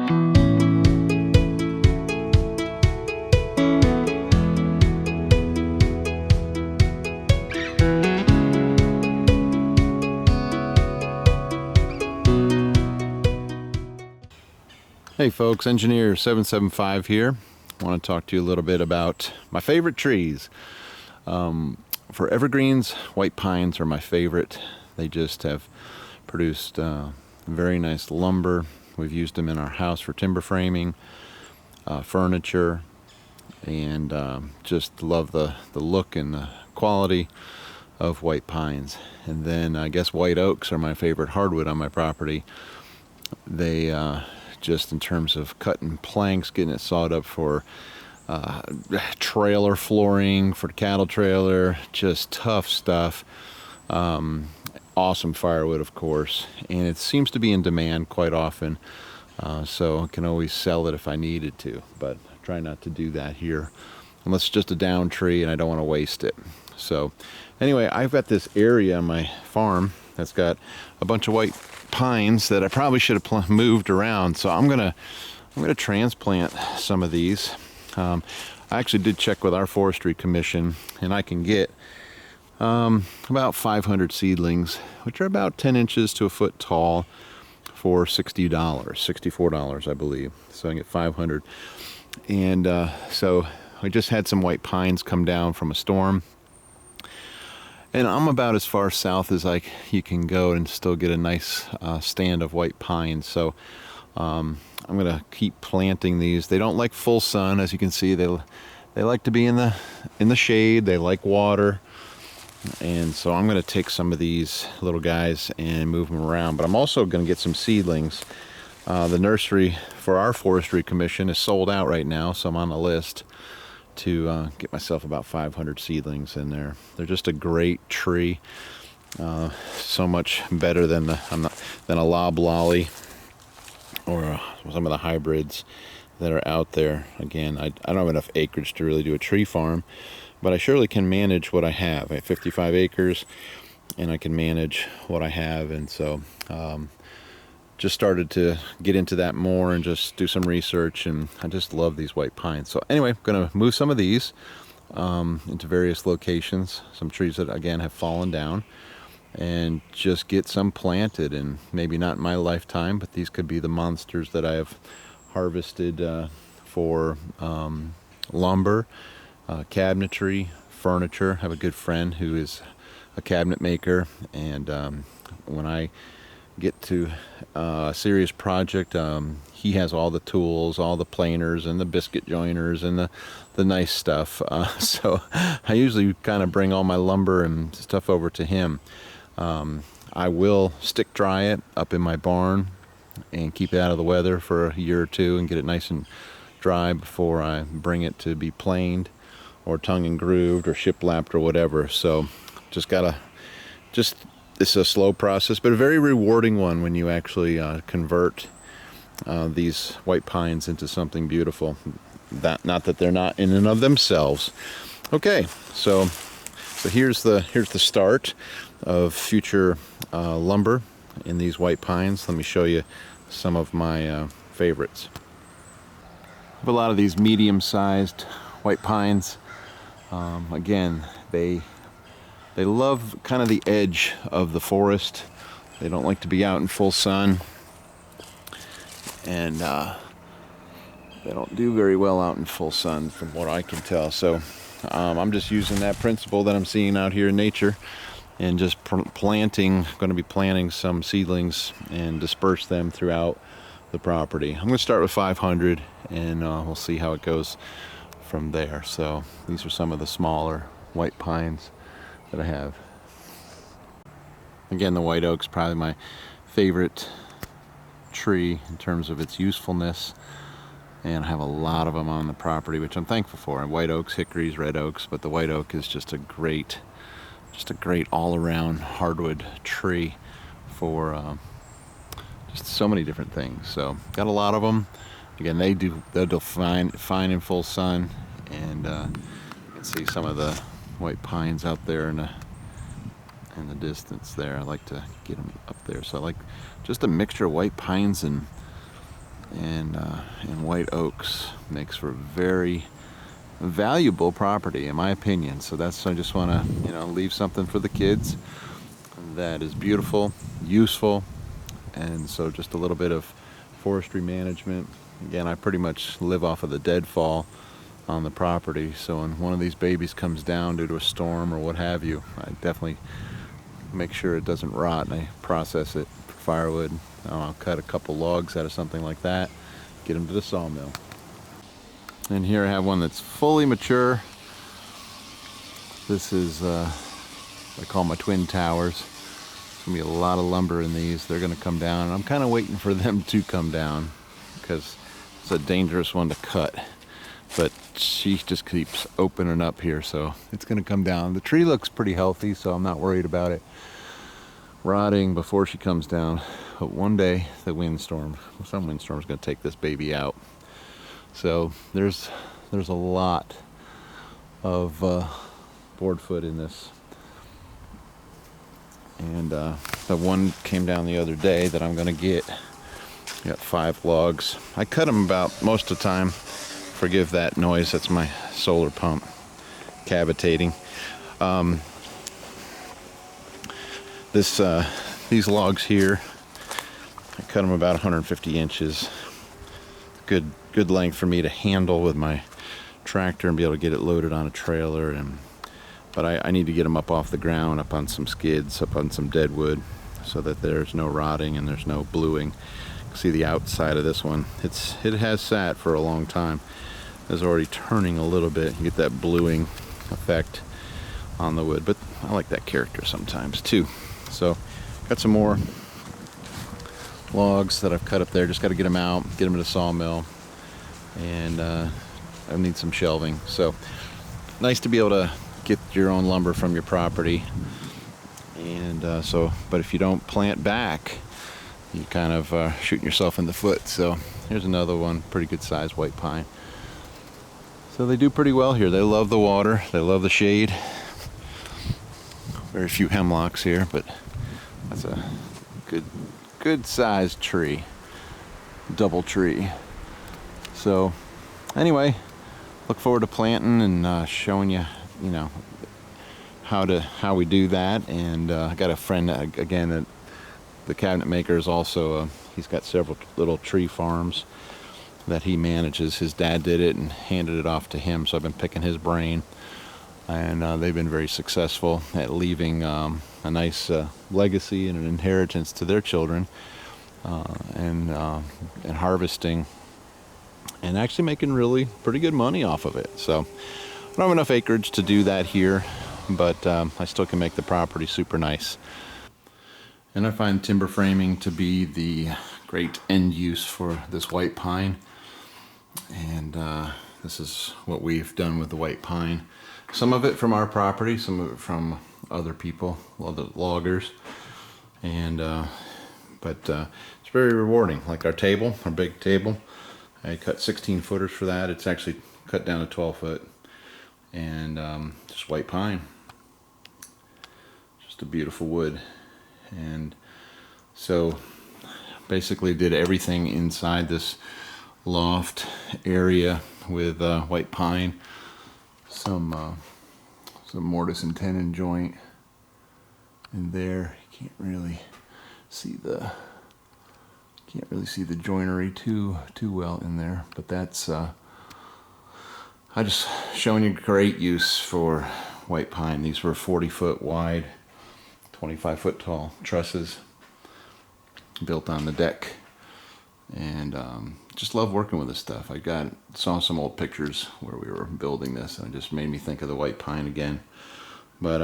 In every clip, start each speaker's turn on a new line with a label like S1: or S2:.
S1: Hey folks, Engineer 775 here. I want to talk to you a little bit about my favorite trees. For evergreens, white pines are my favorite. They just have produced very nice lumber. We've used them in our house for timber framing, furniture, and just love the look and the quality of white pines. And then I guess white oaks are my favorite hardwood on my property. They just in terms of cutting planks, getting it sawed up for trailer flooring for the cattle trailer, just tough stuff. Awesome firewood, of course, and it seems to be in demand quite often, so I can always sell it if I needed to, but I try not to do that here unless it's just a down tree and I don't want to waste it. So anyway, I've got this area on my farm that's got a bunch of white pines that I probably should have moved around, so I'm gonna transplant some of these. I actually did check with our forestry commission, and I can get about 500 seedlings, which are about 10 inches to a foot tall, for $60, $64 I believe. So I can get 500, and so I just had some white pines come down from a storm. And I'm about as far south as you can go and still get a nice stand of white pines. So I'm gonna keep planting these. They don't like full sun, as you can see. They like to be in the shade. They like water, and so I'm gonna take some of these little guys and move them around. But I'm also gonna get some seedlings. The nursery for our forestry commission is sold out right now, so I'm on the list to get myself about 500 seedlings in there. They're just a great tree, so much better than a loblolly or some of the hybrids that are out there. Again, I don't have enough acreage to really do a tree farm, but I surely can manage what I have. I have 55 acres, and I can manage what I have, and so just started to get into that more and just do some research, and I just love these white pines. So anyway, I'm going to move some of these into various locations, some trees that again have fallen down, and just get some planted. And maybe not in my lifetime, but these could be the monsters that I have harvested for lumber, cabinetry, furniture. I have a good friend who is a cabinet maker, and when I get to a serious project, he has all the tools, all the planers and the biscuit joiners and the nice stuff, so I usually kind of bring all my lumber and stuff over to him. I will stick dry it up in my barn and keep it out of the weather for a year or two and get it nice and dry before I bring it to be planed or tongue and grooved or shiplapped or whatever. So it's a slow process, but a very rewarding one when you actually convert these white pines into something beautiful. Not that they're not in and of themselves. Okay, so here's the start of future lumber in these white pines. Let me show you some of my favorites. I have a lot of these medium-sized white pines. Again, they love kind of the edge of the forest. They don't like to be out in full sun, and they don't do very well out in full sun from what I can tell. So I'm just using that principle that I'm seeing out here in nature, and just going to be planting some seedlings and disperse them throughout the property. I'm going to start with 500, and we'll see how it goes from there. So these are some of the smaller white pines that I have. Again, the white oak's probably my favorite tree in terms of its usefulness, and I have a lot of them on the property, which I'm thankful for. White oaks, hickories, red oaks, but the white oak is just a great all-around hardwood tree for just so many different things. So got a lot of them. Again, they'll do fine in full sun, and you can see some of the white pines out there in the distance there. I like to get them up there. So I like just a mixture of white pines and and white oaks makes for very valuable property, in my opinion. So I just want to, leave something for the kids that is beautiful, useful, and so just a little bit of forestry management. Again, I pretty much live off of the deadfall on the property, so when one of these babies comes down due to a storm or what have you, I definitely make sure it doesn't rot, and I process it for firewood. I'll cut a couple logs out of something like that, get them to the sawmill. And here I have one that's fully mature. This is I call my twin towers. There's gonna be a lot of lumber in these. They're gonna come down, and I'm kind of waiting for them to come down because it's a dangerous one to cut. But she just keeps opening up here, so it's gonna come down. The tree looks pretty healthy, so I'm not worried about it rotting before she comes down. But one day some windstorm is gonna take this baby out. So there's a lot of boardfoot in this. And the one came down the other day that I'm gonna get. Got 5 logs. I cut them about most of the time. Forgive that noise, that's my solar pump cavitating. These logs here, I cut them about 150 inches. Good length for me to handle with my tractor and be able to get it loaded on a trailer. But I need to get them up off the ground, up on some skids, up on some dead wood, so that there's no rotting and there's no bluing. See the outside of this one, it has sat for a long time. It's already turning a little bit. You get that bluing effect on the wood, but I like that character sometimes too. So got some more logs that I've cut up there. Just got to get them out, get them to the sawmill, and I need some shelving. So nice to be able to get your own lumber from your property. And but if you don't plant back, you kind of shooting yourself in the foot. So here's another one, pretty good size white pine. So they do pretty well here. They love the water, they love the shade. Very few hemlocks here, but that's a good sized tree, double tree. So anyway, look forward to planting and showing you, how we do that. And I got a friend again that the cabinet maker is also he's got several little tree farms that he manages. His dad did it and handed it off to him, so I've been picking his brain, and they've been very successful at leaving a nice legacy and an inheritance to their children, and harvesting and actually making really pretty good money off of it. So I don't have enough acreage to do that here, but I still can make the property super nice. And I find timber framing to be the great end use for this white pine. And this is what we've done with the white pine. Some of it from our property, some of it from other people, other loggers. And but it's very rewarding. Like our table, our big table, I cut 16 footers for that. It's actually cut down to 12 foot. And just white pine. Just a beautiful wood. And so basically did everything inside this loft area with white pine, some mortise and tenon joint in there. You can't really see the joinery too well in there, but that's I just showing you great use for white pine. These were 40-foot wide, 25-foot tall trusses built on the deck, and just love working with this stuff. I saw some old pictures where we were building this, and it just made me think of the white pine again. But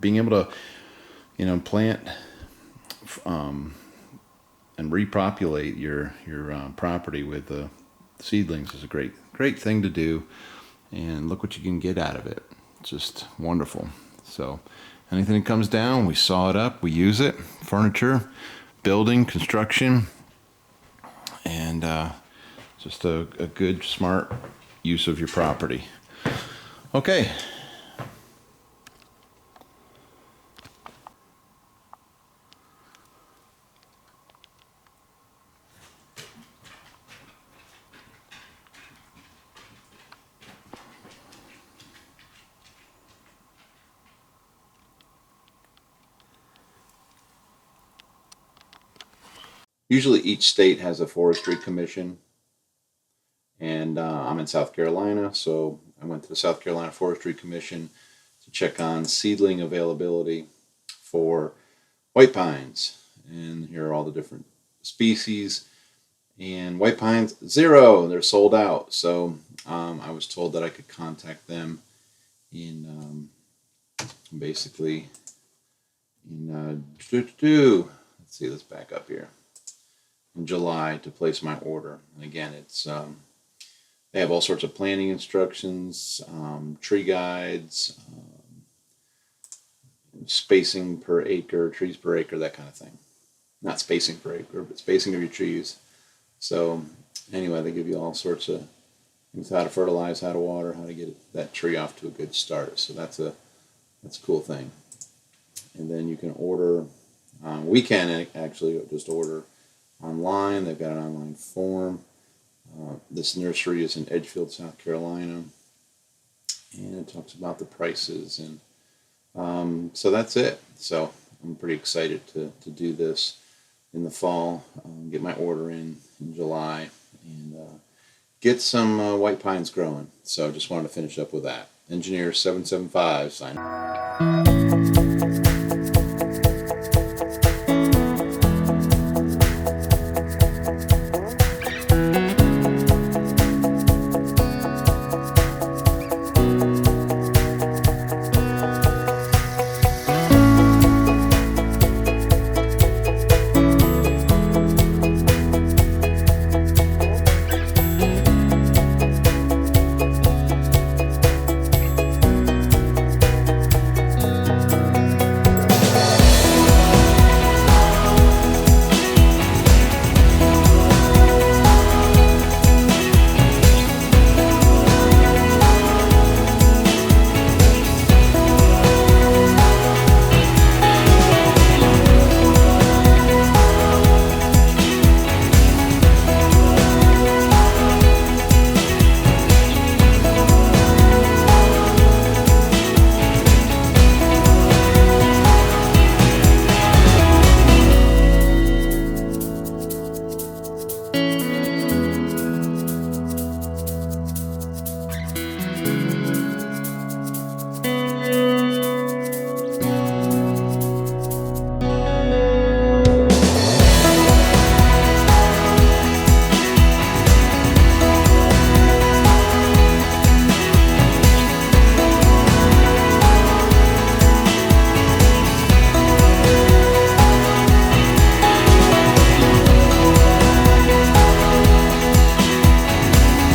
S1: being able to plant and repopulate your property with seedlings is a great thing to do, and look what you can get out of it. It's just wonderful. So anything that comes down, we saw it up, we use it, furniture, building, construction, and just a good, smart use of your property. Okay. Usually each state has a forestry commission, and I'm in South Carolina, so I went to the South Carolina Forestry Commission to check on seedling availability for white pines. And here are all the different species. And white pines, 0, they're sold out. So I was told that I could contact them in basically in let's see, let's back up here, in July to place my order. And again, it's they have all sorts of planting instructions, tree guides, spacing per acre, trees per acre, that kind of thing. Not spacing per acre, but spacing of your trees. So anyway, they give you all sorts of things: how to fertilize, how to water, how to get that tree off to a good start. So that's a cool thing. And then you can order. We can actually just order online. They've got an online form. This nursery is in Edgefield, South Carolina, and it talks about the prices, and so that's it. So I'm pretty excited to do this in the fall, get my order in July, and get some white pines growing. So just wanted to finish up with that. Engineer 775 signing.